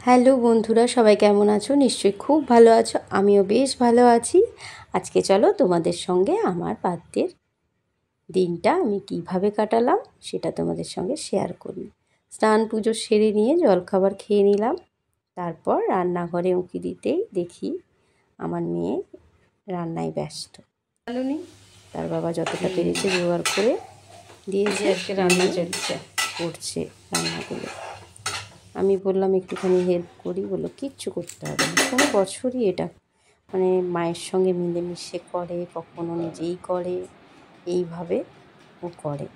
Hello বন্ধুরা, সবাই কেমন আছো? নিশ্চয়ই খুব ভালো আছো। আমিও বেশ ভালো আছি। আজকে চলো তোমাদের সঙ্গে আমার বার্থডের দিনটা আমি কিভাবে কাটালাম সেটা তোমাদের সঙ্গে শেয়ার করি। স্নান পুজো সেরে নিয়ে জলখাবার খেয়ে নিলাম। তারপর রান্নাঘরে উঁকি দিতেই দেখি আমার মেয়ে রান্নায় ব্যস্ত। তার বাবা যতটা পেরেছে জোগাড় করে দিয়েছে, আজকে রান্না চলছে, করছে রান্নাগুলো। আমি বললাম একটুখানি হেল্প করি, বললো কিচ্ছু করতে হবে না। কোনো বছরই এটা মানে মায়ের সঙ্গে মিলেমিশে করে, কখনো নিজেই করে, এইভাবে ও করে।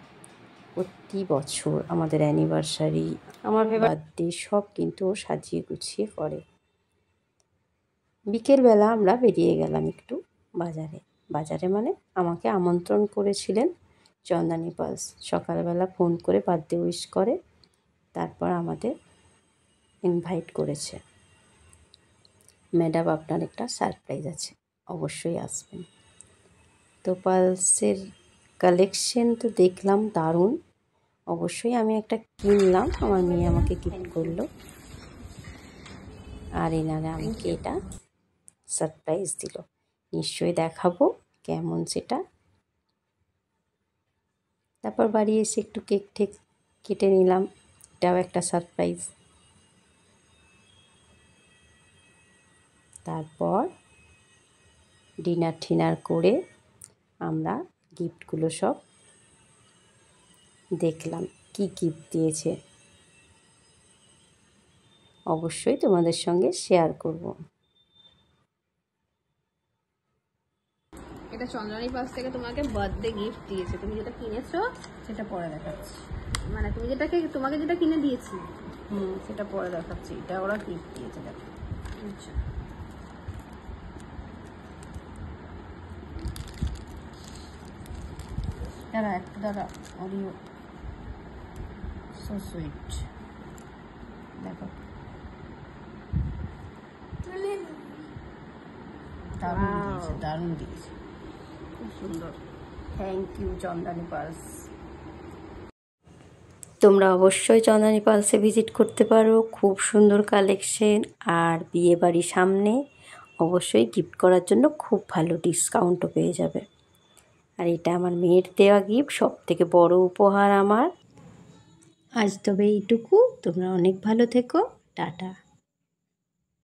প্রতি বছর আমাদের অ্যানিভার্সারি, আমার বার্থডে সব কিন্তু ও সাজিয়ে গুছিয়ে করে। বিকেলবেলা আমরা বেরিয়ে গেলাম একটু বাজারে মানে আমাকে আমন্ত্রণ করেছিলেন চন্দানী পালস। সকালবেলা ফোন করে বার্থডে উইশ করে, তারপর আমাদের ইনভাইট করেছে, ম্যাডাম আপনার একটা সারপ্রাইজ আছে, অবশ্যই আসবেন। তো পালসের কালেকশন তো দেখলাম দারুণ, অবশ্যই আমি একটা কিনলাম, আমার মেয়ে আমাকে গিফট করলো, আর এনারা আমাকে এটা সারপ্রাইজ দিল। নিশ্চয়ই দেখাবো কেমন সেটা। তারপর বাড়ি এসে একটু কেক কেটে নিলাম, এটাও একটা সারপ্রাইজ। তারপর ডিনার করে আমরা গিফটগুলো সব দেখলাম, কি গিফট দিয়েছে অবশ্যই তোমাদের সঙ্গে শেয়ার করব। এটা চন্দ্রানী পাস থেকে তোমাকে বার্থডে গিফট দিয়েছে। তুমি যেটা কিনেছো সেটা পরে দেখাচ্ছি। মানে তোমাকে যেটা কিনে দিয়েছি সেটা পরে দেখাচ্ছি। এটা ওরা গিফট দিয়েছে, দেখো। আচ্ছা, দাদা অডিও সো সুইট, দেখো দারুণ দিয়েছে, খুব সুন্দর। থ্যাংক ইউ চন্দ্রানী পালস। তোমরা অবশ্যই চন্দানী পালসে ভিজিট করতে পারো, খুব সুন্দর কালেকশন। আর বিয়ে বাড়ির সামনে অবশ্যই গিফট করার জন্য খুব ভালো ডিসকাউন্টও পেয়ে যাবে। আর এটা আমার মেয়ের দেওয়া গিফট, সব থেকে বড় উপহার আমার। আজ তবে এইটুকু, তোমরা অনেক ভালো থেকো, টাটা।